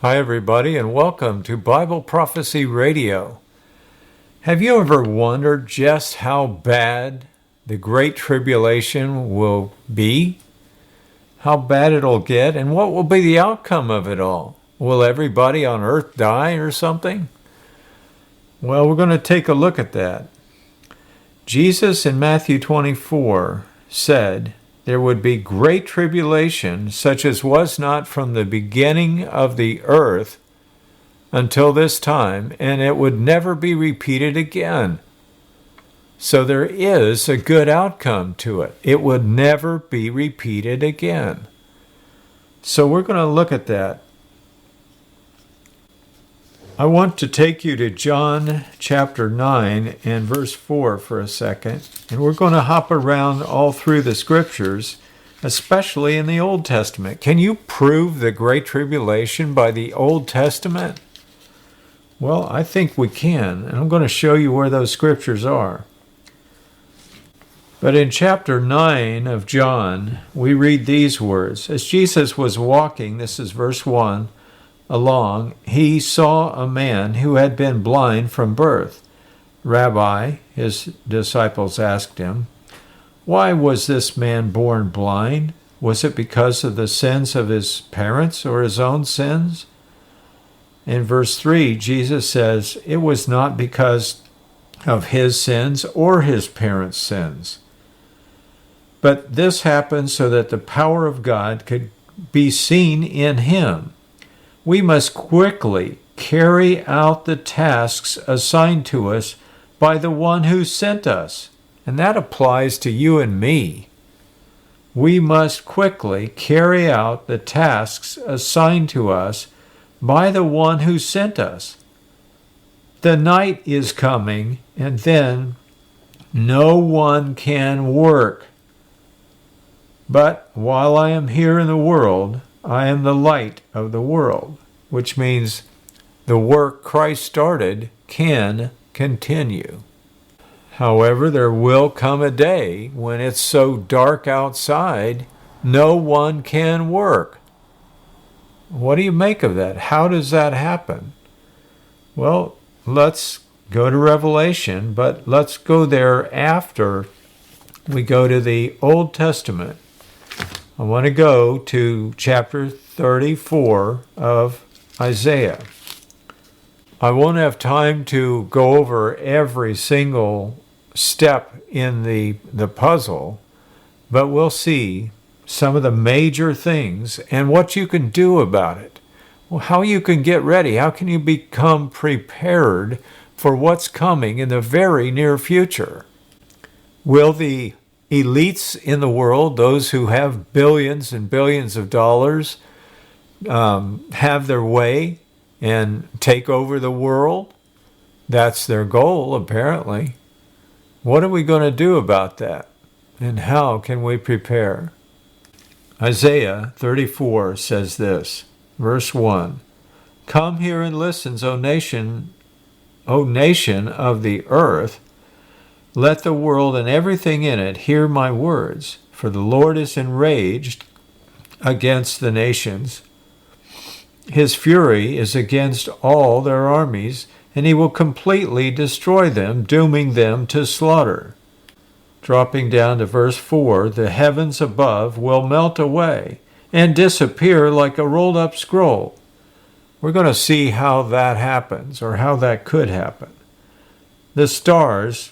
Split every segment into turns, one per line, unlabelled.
Hi, everybody, and welcome to Bible Prophecy Radio. Have you ever wondered just how bad the Great Tribulation will be? How bad it'll get, and what will be the outcome of it all? Will everybody on earth die or something? Well, we're going to take a look at that. Jesus in Matthew 24 said, "There would be great tribulation, such as was not from the beginning of the earth until this time, and it would never be repeated again." So there is a good outcome to it. It would never be repeated again. So we're going to look at that. I want to take you to John chapter 9 and verse 4 for a second. And we're going to hop around all through the scriptures, especially in the Old Testament. Can you prove the Great Tribulation by the Old Testament? Well, I think we can. And I'm going to show you where those scriptures are. But in chapter 9 of John, we read these words. As Jesus was walking, this is verse 1, along, he saw a man who had been blind from birth. "Rabbi," his disciples asked him, "why was this man born blind? Was it because of the sins of his parents or his own sins?" In verse 3, Jesus says, "It was not because of his sins or his parents' sins. But this happened so that the power of God could be seen in him. We must quickly carry out the tasks assigned to us by the one who sent us." And that applies to you and me. We must quickly carry out the tasks assigned to us by the one who sent us. The night is coming, and then no one can work. But while I am here in the world, I am the light of the world, which means the work Christ started can continue. However, there will come a day when it's so dark outside, no one can work. What do you make of that? How does that happen? Well, let's go to Revelation, but let's go there after we go to the Old Testament. I want to go to chapter 34 of Isaiah. I won't have time to go over every single step in the puzzle, but we'll see some of the major things and what you can do about it. Well, how you can get ready. How can you become prepared for what's coming in the very near future? Will the elites in the world, those who have billions and billions of dollars, have their way and take over the world? That's their goal, apparently. What are we going to do about that? And how can we prepare? Isaiah 34 says this, verse 1, "Come here and listen, O nation of the earth. Let the world and everything in it hear my words, for the Lord is enraged against the nations. His fury is against all their armies, and he will completely destroy them, dooming them to slaughter." Dropping down to verse 4, "The heavens above will melt away and disappear like a rolled-up scroll." We're going to see how that happens, or how that could happen. "The stars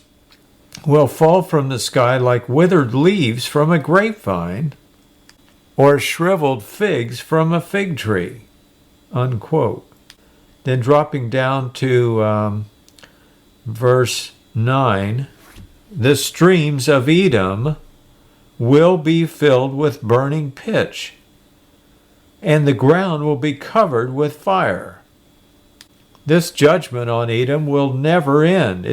will fall from the sky like withered leaves from a grapevine, or shriveled figs from a fig tree." Unquote. Then dropping down to verse 9, "The streams of Edom will be filled with burning pitch, and the ground will be covered with fire." This judgment on Edom will never end.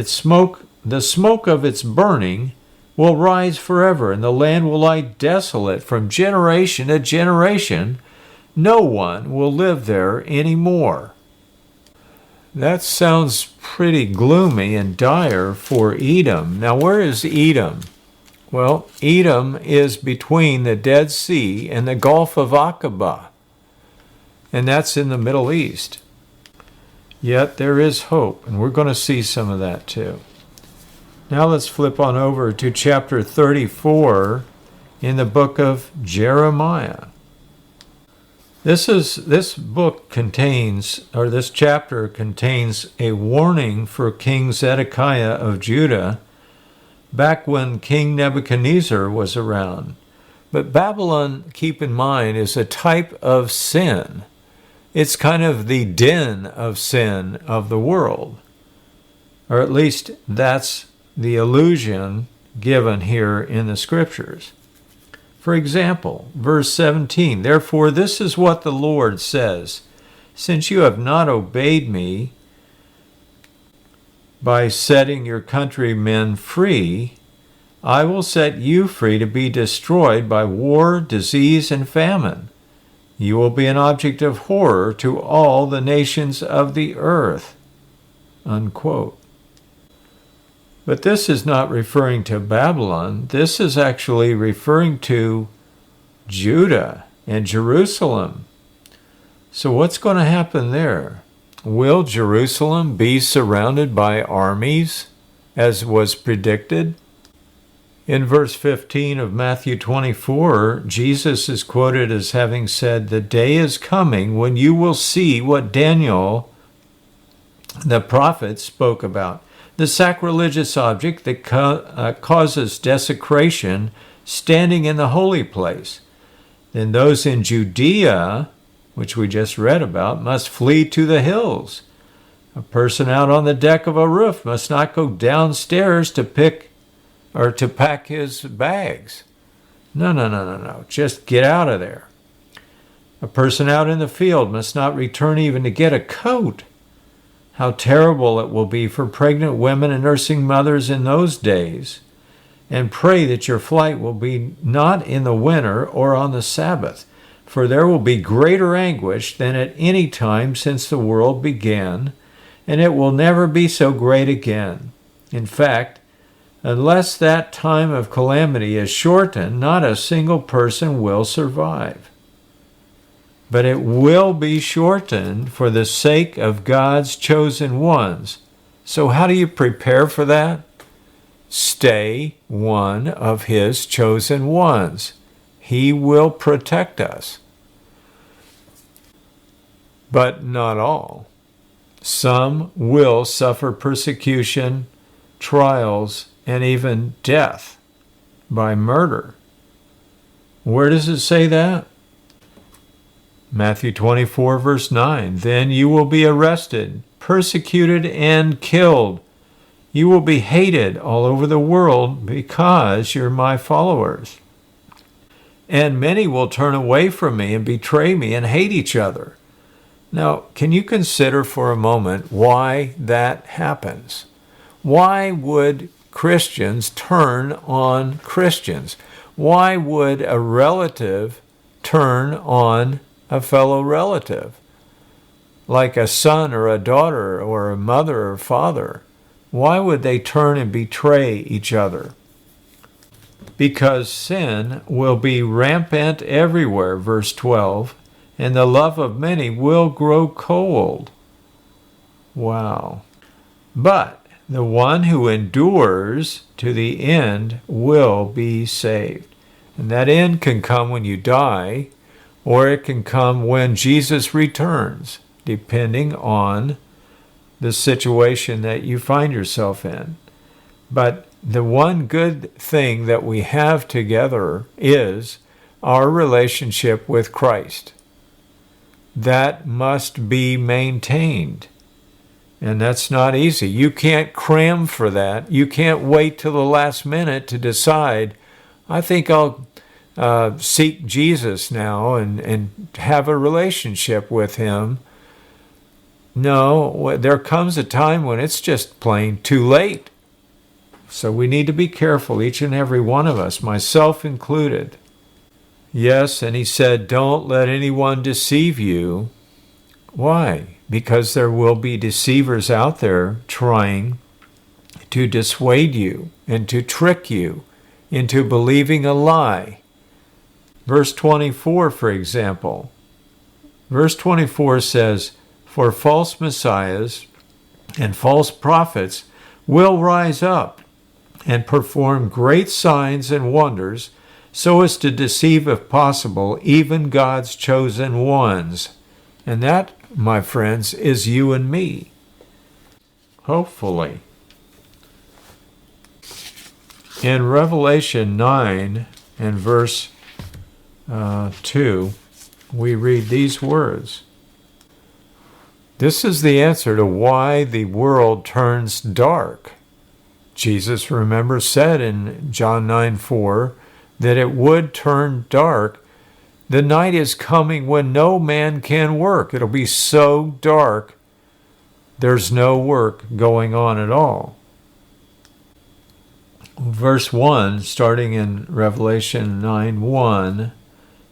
The smoke of its burning will rise forever, and the land will lie desolate from generation to generation. No one will live there anymore. That sounds pretty gloomy and dire for Edom. Now, where is Edom? Well, Edom is between the Dead Sea and the Gulf of Aqaba. and that's in the Middle East. Yet there is hope, and we're going to see some of that too. Now let's flip on over to chapter 34 in the book of Jeremiah. This chapter contains a warning for King Zedekiah of Judah back when King Nebuchadnezzar was around. But Babylon, keep in mind, is a type of sin. It's kind of the den of sin of the world. Or at least that's the illusion given here in the scriptures. For example, verse 17, "Therefore this is what the Lord says, since you have not obeyed me by setting your countrymen free, I will set you free to be destroyed by war, disease, and famine. You will be an object of horror to all the nations of the earth." Unquote. But this is not referring to Babylon. This is actually referring to Judah and Jerusalem. So what's going to happen there? Will Jerusalem be surrounded by armies, as was predicted? In verse 15 of Matthew 24, Jesus is quoted as having said, "The day is coming when you will see what Daniel, the prophet, spoke about. The sacrilegious object that causes desecration standing in the holy place. Then those in Judea, which we just read about, must flee to the hills. A person out on the deck of a roof must not go downstairs to pack his bags. No. Just get out of there. A person out in the field must not return even to get a coat. How terrible it will be for pregnant women and nursing mothers in those days. And pray that your flight will be not in the winter or on the Sabbath, for there will be greater anguish than at any time since the world began, and it will never be so great again. In fact, unless that time of calamity is shortened, not a single person will survive. But it will be shortened for the sake of God's chosen ones." So how do you prepare for that? Stay one of his chosen ones. He will protect us. But not all. Some will suffer persecution, trials, and even death by murder. Where does it say that? Matthew 24, verse 9, "Then you will be arrested, persecuted, and killed. You will be hated all over the world because you're my followers. And many will turn away from me and betray me and hate each other." Now, can you consider for a moment why that happens? Why would Christians turn on Christians? Why would a relative turn on a fellow relative, like a son or a daughter or a mother or father? Why would they turn and betray each other? Because sin will be rampant everywhere, verse 12, and the love of many will grow cold. Wow. But the one who endures to the end will be saved. And that end can come when you die, or it can come when Jesus returns, depending on the situation that you find yourself in. But the one good thing that we have together is our relationship with Christ. That must be maintained. And that's not easy. You can't cram for that. You can't wait till the last minute to decide, I think I'll seek Jesus now and have a relationship with him. No, there comes a time when it's just plain too late. So we need to be careful, each and every one of us, myself included. Yes, and he said, don't let anyone deceive you. Why? Because there will be deceivers out there trying to dissuade you and to trick you into believing a lie. Verse 24, for example, Verse 24 says, "For false messiahs and false prophets will rise up and perform great signs and wonders, so as to deceive, if possible, even God's chosen ones." And that, my friends, is you and me. Hopefully. In Revelation 9 and verse 2, we read these words. This is the answer to why the world turns dark. Jesus, remember, said in John 9:4 that it would turn dark. The night is coming when no man can work. It'll be so dark, there's no work going on at all. Verse 1, starting in Revelation 9:1,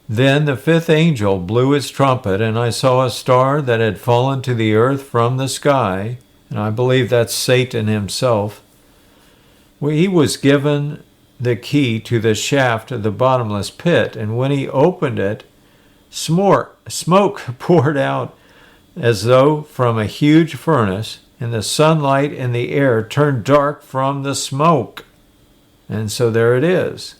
"Then the fifth angel blew his trumpet, and I saw a star that had fallen to the earth from the sky," and I believe that's Satan himself. He was given the key to the shaft of the bottomless pit, and when he opened it, smoke poured out as though from a huge furnace, and the sunlight and the air turned dark from the smoke. And so there it is.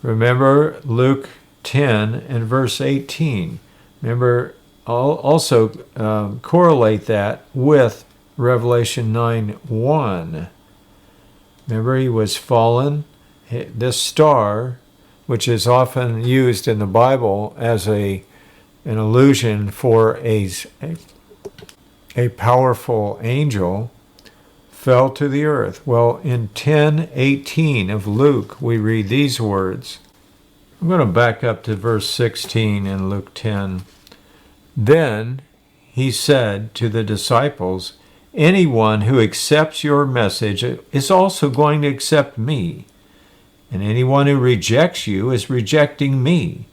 Remember Luke 10 and verse 18. Remember, also correlate that with Revelation 9:1. Remember, he was fallen. This star, which is often used in the Bible as an allusion for a powerful angel, fell to the earth. Well, in 10:18 of Luke, we read these words. I'm going to back up to verse 16 in Luke 10. "Then he said to the disciples, 'Anyone who accepts your message is also going to accept me. And anyone who rejects you is rejecting me.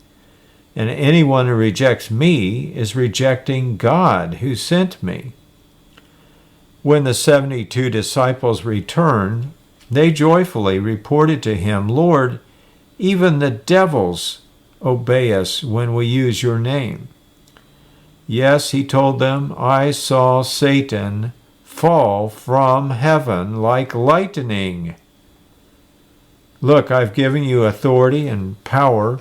And anyone who rejects me is rejecting God who sent me.' When the 72 disciples returned, they joyfully reported to him, 'Lord, even the devils obey us when we use your name.' 'Yes,' he told them, 'I saw Satan fall from heaven like lightning. Look, I've given you authority and power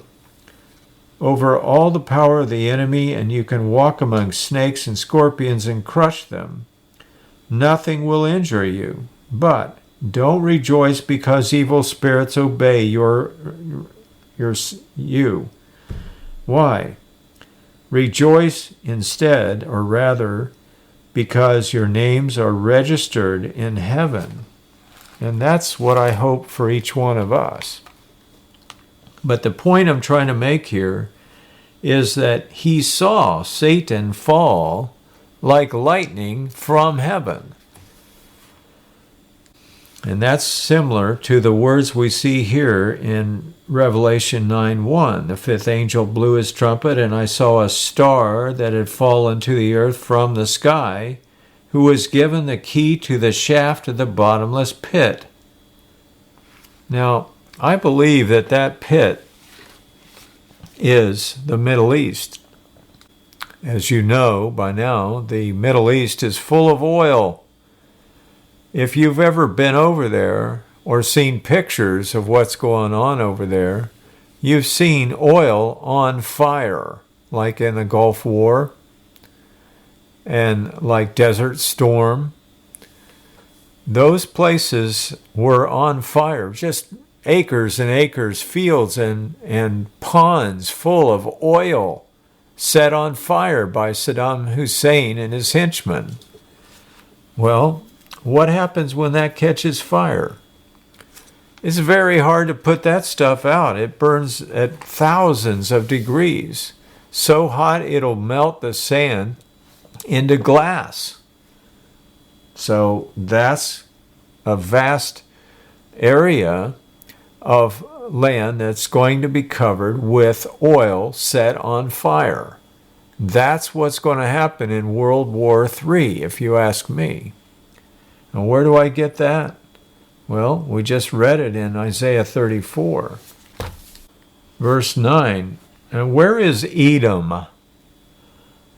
over all the power of the enemy, and you can walk among snakes and scorpions and crush them. Nothing will injure you. But don't rejoice because evil spirits obey you. Why? Rejoice instead, or rather, because your names are registered in heaven." And that's what I hope for each one of us. But the point I'm trying to make here is that he saw Satan fall like lightning from heaven. And that's similar to the words we see here in Revelation 9:1. "The fifth angel blew his trumpet, and I saw a star that had fallen to the earth from the sky, who was given the key to the shaft of the bottomless pit." Now, I believe that pit is the Middle East. As you know by now, the Middle East is full of oil. If you've ever been over there or seen pictures of what's going on over there, you've seen oil on fire, like in the Gulf War and like Desert Storm. Those places were on fire, just acres and acres, fields and ponds full of oil set on fire by Saddam Hussein and his henchmen. Well, what happens when that catches fire? It's very hard to put that stuff out. It burns at thousands of degrees. So hot it'll melt the sand into glass. So that's a vast area of land that's going to be covered with oil set on fire. That's what's going to happen in World War III, if you ask me. And where do I get that? Well, we just read it in Isaiah 34. Verse 9, "And where is Edom,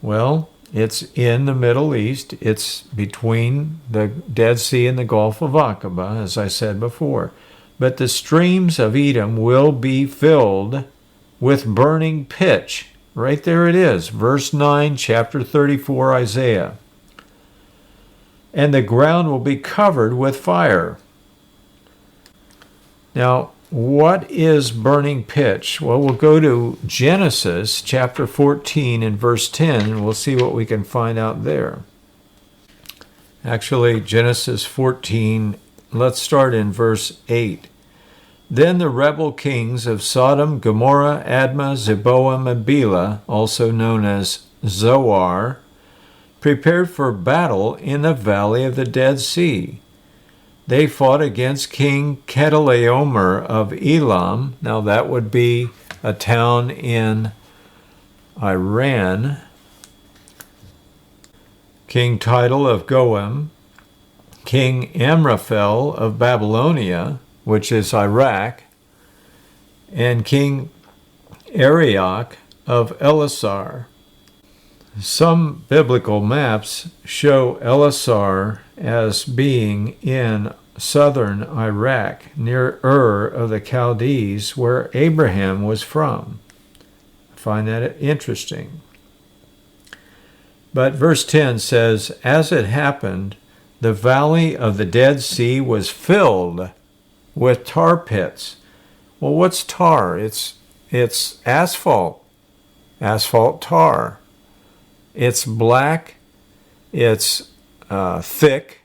Well, it's in the Middle East. It's between the Dead Sea and the Gulf of Aqaba, as I said before. But the streams of Edom will be filled with burning pitch. Right there it is, verse 9, chapter 34, Isaiah. And the ground will be covered with fire. Now, what is burning pitch? Well, we'll go to Genesis chapter 14 and verse 10, and we'll see what we can find out there. Actually, Genesis 14, let's start in verse 8. Then the rebel kings of Sodom, Gomorrah, Admah, Zeboam, and Bela, also known as Zoar, prepared for battle in the valley of the Dead Sea. They fought against King Chedorlaomer of Elam. Now that would be a town in Iran. King Tidal of Goim. King Amraphel of Babylonia, which is Iraq. And King Arioch of Elasar. Some biblical maps show Elasar as being in southern Iraq, near Ur of the Chaldees, where Abraham was from. I find that interesting. But verse 10 says, as it happened, the valley of the Dead Sea was filled with tar pits. Well, what's tar? It's asphalt tar. It's black, it's thick.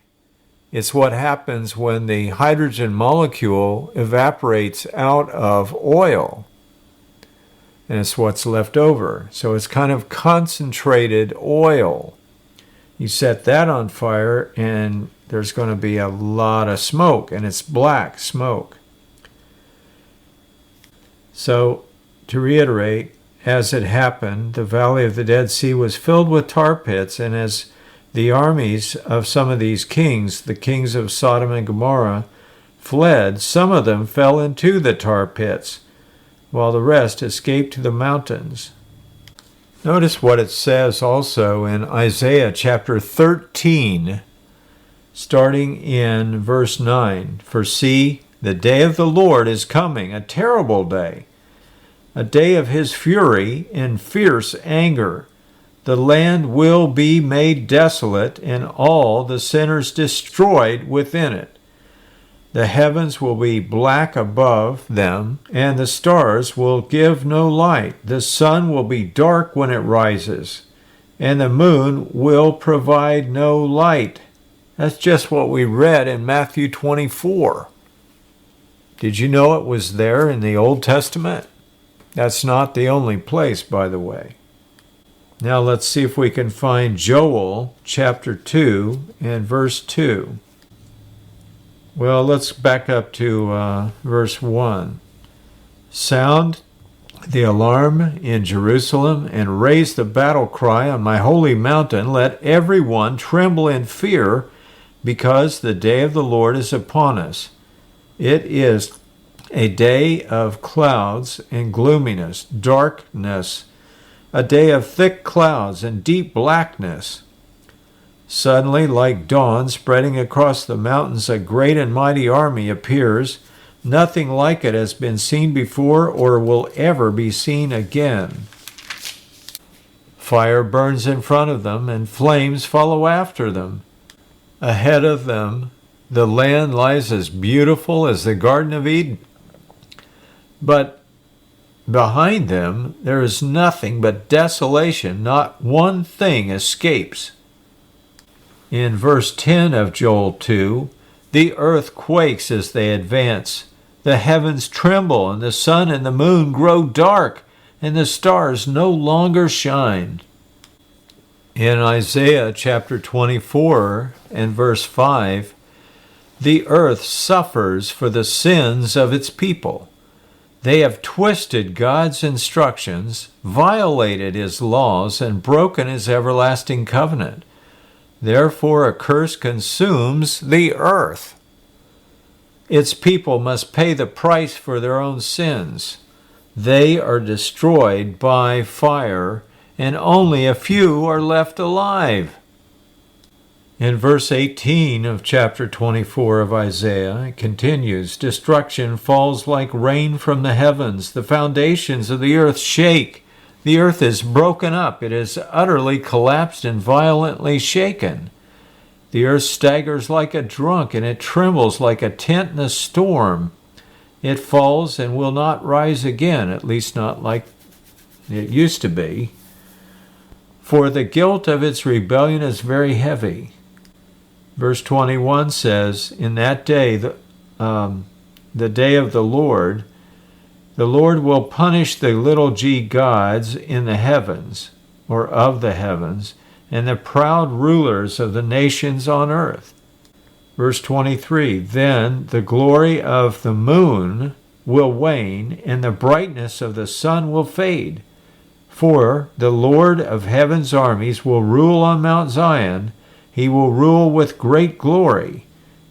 It's what happens when the hydrogen molecule evaporates out of oil. And it's what's left over. So it's kind of concentrated oil. You set that on fire and there's going to be a lot of smoke, and it's black smoke. So to reiterate, as it happened, the valley of the Dead Sea was filled with tar pits, and as the armies of some of these kings, the kings of Sodom and Gomorrah, fled, some of them fell into the tar pits, while the rest escaped to the mountains. Notice what it says also in Isaiah chapter 13, starting in verse 9. For see, the day of the Lord is coming, a terrible day, a day of his fury and fierce anger. The land will be made desolate, and all the sinners destroyed within it. The heavens will be black above them, and the stars will give no light. The sun will be dark when it rises, and the moon will provide no light. That's just what we read in Matthew 24. Did you know it was there in the Old Testament? That's not the only place, by the way. Now let's see if we can find Joel chapter 2 and verse 2. Well, let's back up to verse 1. Sound the alarm in Jerusalem and raise the battle cry on my holy mountain. Let everyone tremble in fear, because the day of the Lord is upon us. It is a day of clouds and gloominess, darkness, a day of thick clouds and deep blackness. Suddenly, like dawn spreading across the mountains, a great and mighty army appears. Nothing like it has been seen before or will ever be seen again. Fire burns in front of them, and flames follow after them. Ahead of them, the land lies as beautiful as the Garden of Eden. But behind them, there is nothing but desolation. Not one thing escapes. In verse 10 of Joel 2, the earth quakes as they advance. The heavens tremble, and the sun and the moon grow dark, and the stars no longer shine. In Isaiah chapter 24 and verse 5, the earth suffers for the sins of its people. They have twisted God's instructions, violated his laws, and broken his everlasting covenant. Therefore, a curse consumes the earth. Its people must pay the price for their own sins. They are destroyed by fire, and only a few are left alive. In verse 18 of chapter 24 of Isaiah, it continues, destruction falls like rain from the heavens. The foundations of the earth shake. The earth is broken up. It is utterly collapsed and violently shaken. The earth staggers like a drunk, and it trembles like a tent in a storm. It falls and will not rise again, at least not like it used to be. For the guilt of its rebellion is very heavy. Verse 21 says, in that day, the day of the Lord will punish the little g gods in the heavens, or of the heavens, and the proud rulers of the nations on earth. Verse 23, then the glory of the moon will wane, and the brightness of the sun will fade. For the Lord of heaven's armies will rule on Mount Zion. He will rule with great glory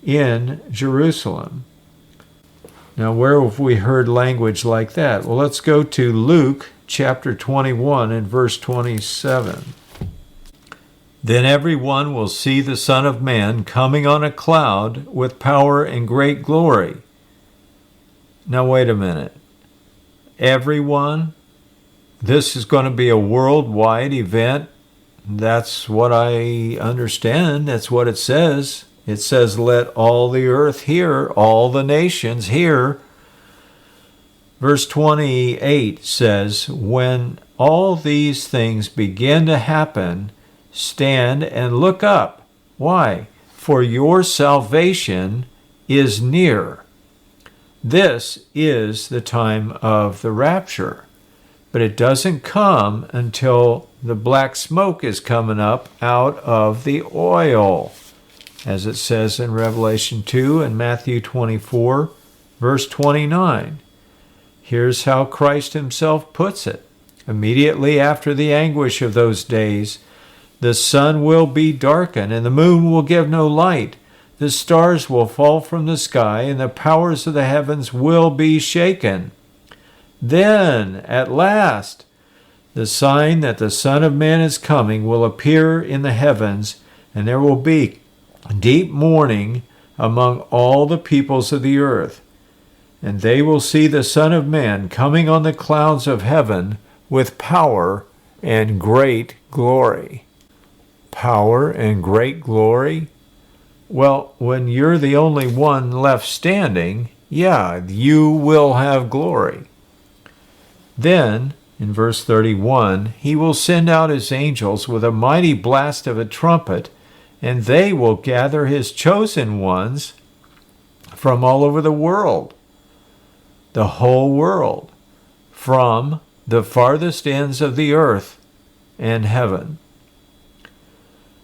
in Jerusalem. Now, where have we heard language like that? Well, let's go to Luke chapter 21 and verse 27. Then everyone will see the Son of Man coming on a cloud with power and great glory. Now, wait a minute. Everyone? This is going to be a worldwide event. That's what I understand. That's what it says. It says, let all the earth hear, all the nations hear. Verse 28 says, when all these things begin to happen, stand and look up. Why? For your salvation is near. This is the time of the rapture. But it doesn't come until the black smoke is coming up out of the oil, as it says in Revelation 2 and Matthew 24, verse 29. Here's how Christ himself puts it. Immediately after the anguish of those days, the sun will be darkened, and the moon will give no light. The stars will fall from the sky, and the powers of the heavens will be shaken. Then, at last, the sign that the Son of Man is coming will appear in the heavens, and there will be deep mourning among all the peoples of the earth. And they will see the Son of Man coming on the clouds of heaven with power and great glory. Power and great glory? Well, when you're the only one left standing, yeah, you will have glory. Then, in verse 31, he will send out his angels with a mighty blast of a trumpet, and they will gather his chosen ones from all over the world, the whole world, from the farthest ends of the earth and heaven.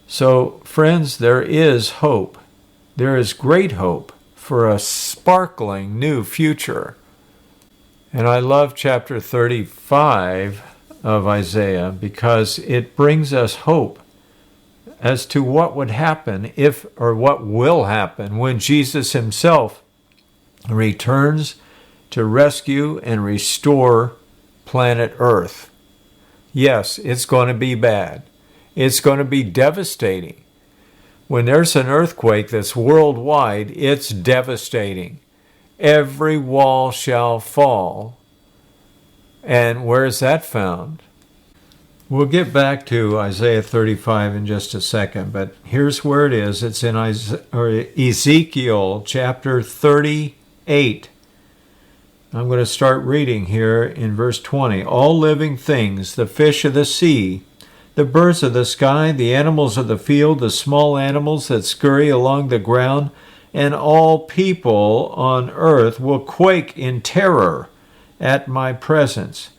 So, friends, there is hope. There is great hope for a sparkling new future. And I love chapter 35 of Isaiah because it brings us hope as to what would happen what will happen when Jesus himself returns to rescue and restore planet Earth. Yes, it's going to be bad. It's going to be devastating. When there's an earthquake that's worldwide, it's devastating. Every wall shall fall. And where is that found? We'll get back to Isaiah 35 in just a second, but here's where it is. It's in Ezekiel chapter 38. I'm going to start reading here in verse 20. All living things, the fish of the sea, the birds of the sky, the animals of the field, the small animals that scurry along the ground, and all people on earth will quake in terror at my presence.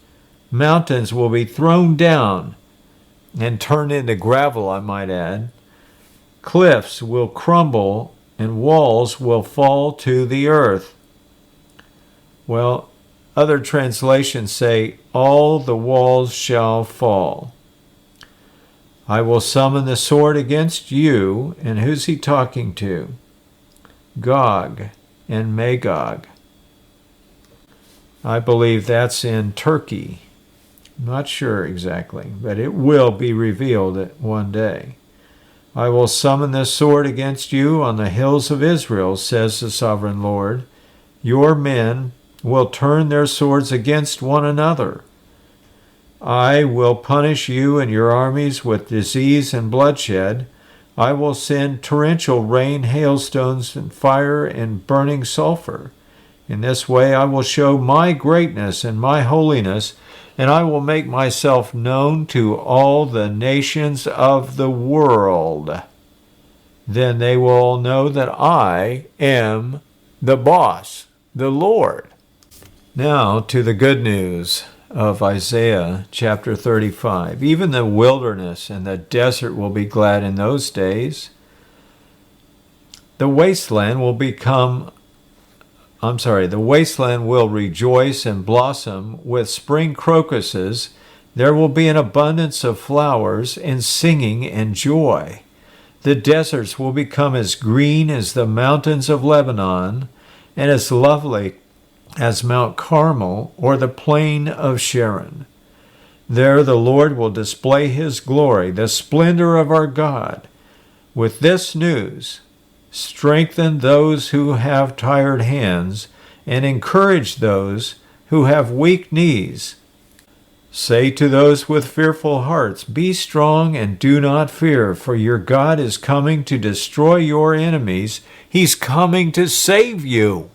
Mountains will be thrown down and turned into gravel, I might add. Cliffs will crumble and walls will fall to the earth. Well, other translations say, all the walls shall fall. I will summon the sword against you. And who's he talking to? Gog and Magog. I believe that's in Turkey. Not sure exactly, but it will be revealed at one day. I will summon this sword against you on the hills of Israel, says the sovereign Lord. Your men will turn their swords against one another. I will punish you and your armies with disease and bloodshed. I will send torrential rain, hailstones, and fire and burning sulfur. In this way I will show my greatness and my holiness, and I will make myself known to all the nations of the world. Then they will know that I am the boss, the Lord. Now to the good news of Isaiah chapter 35. Even the wilderness and the desert will be glad in those days. The wasteland will rejoice and blossom with spring crocuses. There will be an abundance of flowers and singing and joy. The deserts will become as green as the mountains of Lebanon and as lovely as Mount Carmel or the plain of Sharon. There the Lord will display his glory, the splendor of our God. With this news, strengthen those who have tired hands and encourage those who have weak knees. Say to those with fearful hearts, be strong and do not fear, for your God is coming to destroy your enemies. He's coming to save you.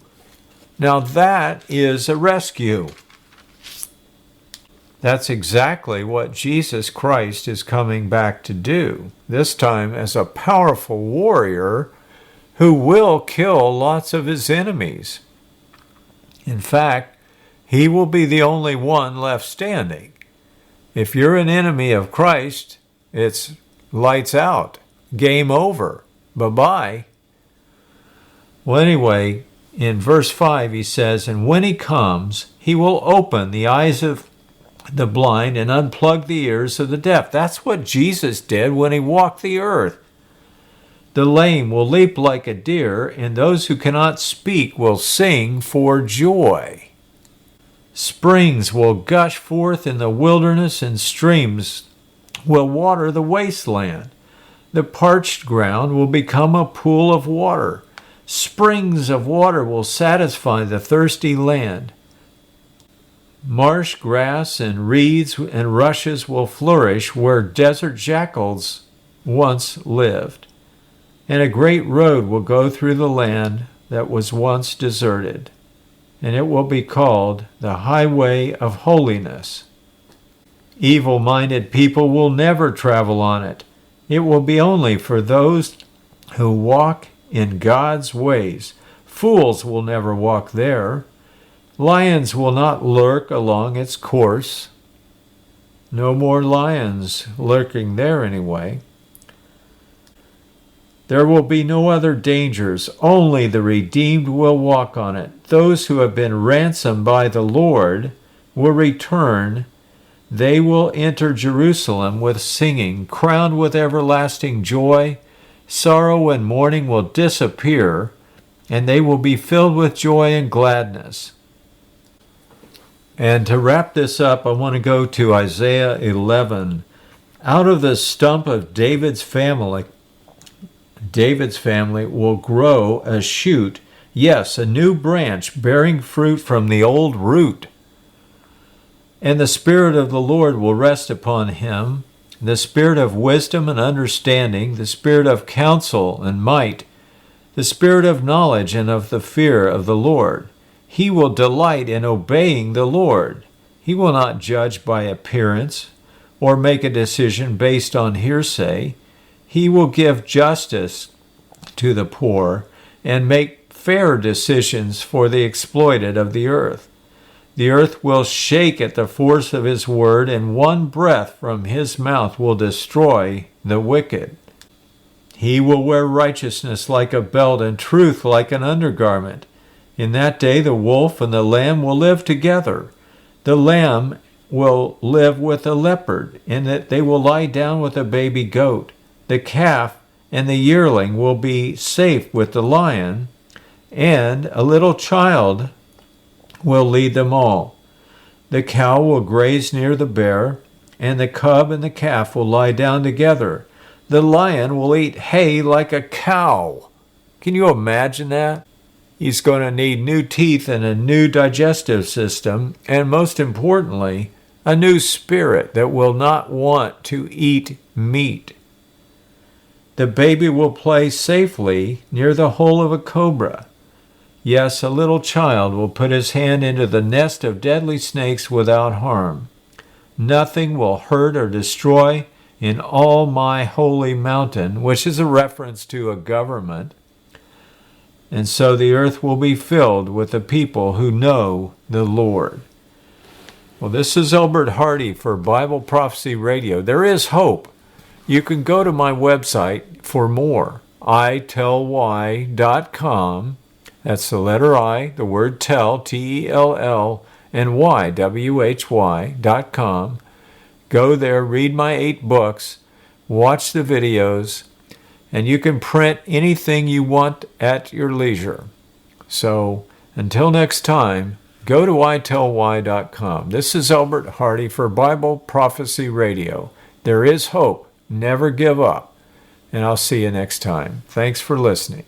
Now that is a rescue. That's exactly what Jesus Christ is coming back to do, this time as a powerful warrior who will kill lots of his enemies. In fact, he will be the only one left standing. If you're an enemy of Christ, it's lights out, game over, bye-bye. Well, anyway, in verse 5 he says, and when he comes, he will open the eyes of the blind and unplug the ears of the deaf. That's what Jesus did when he walked the earth. The lame will leap like a deer, and those who cannot speak will sing for joy. Springs will gush forth in the wilderness, and streams will water the wasteland. The parched ground will become a pool of water. Springs of water will satisfy the thirsty land. Marsh grass and reeds and rushes will flourish where desert jackals once lived. And a great road will go through the land that was once deserted, and it will be called the Highway of Holiness. Evil-minded people will never travel on it. It will be only for those who walk in God's ways. Fools will never walk there. Lions will not lurk along its course. No more lions lurking there anyway. There will be no other dangers. Only the redeemed will walk on it. Those who have been ransomed by the Lord will return. They will enter Jerusalem with singing, crowned with everlasting joy. Sorrow and mourning will disappear, and they will be filled with joy and gladness. And to wrap this up, I want to go to Isaiah 11. Out of the stump of David's family will grow a shoot, yes, a new branch bearing fruit from the old root. And the Spirit of the Lord will rest upon him, the Spirit of wisdom and understanding, the Spirit of counsel and might, the Spirit of knowledge and of the fear of the Lord. He will delight in obeying the Lord. He will not judge by appearance or make a decision based on hearsay. He will give justice to the poor and make fair decisions for the exploited of the earth. The earth will shake at the force of his word, and one breath from his mouth will destroy the wicked. He will wear righteousness like a belt and truth like an undergarment. In that day the wolf and the lamb will live together. The lamb will live with the leopard, and that they will lie down with a baby goat. The calf and the yearling will be safe with the lion, and a little child will lead them all. The cow will graze near the bear, and the cub and the calf will lie down together. The lion will eat hay like a cow. Can you imagine that? He's going to need new teeth and a new digestive system, and most importantly, a new spirit that will not want to eat meat. The baby will play safely near the hole of a cobra. Yes, a little child will put his hand into the nest of deadly snakes without harm. Nothing will hurt or destroy in all my holy mountain, which is a reference to a government. And so the earth will be filled with the people who know the Lord. Well, this is Elbert Hardy for Bible Prophecy Radio. There is hope. You can go to my website for more, itellwhy.com. That's the letter I, the word tell, T-E-L-L, and Y, W-H-Y.com. Go there, read my 8 books, watch the videos, and you can print anything you want at your leisure. So, until next time, go to itellwhy.com. This is Elbert Hardy for Bible Prophecy Radio. There is hope. Never give up. And I'll see you next time. Thanks for listening.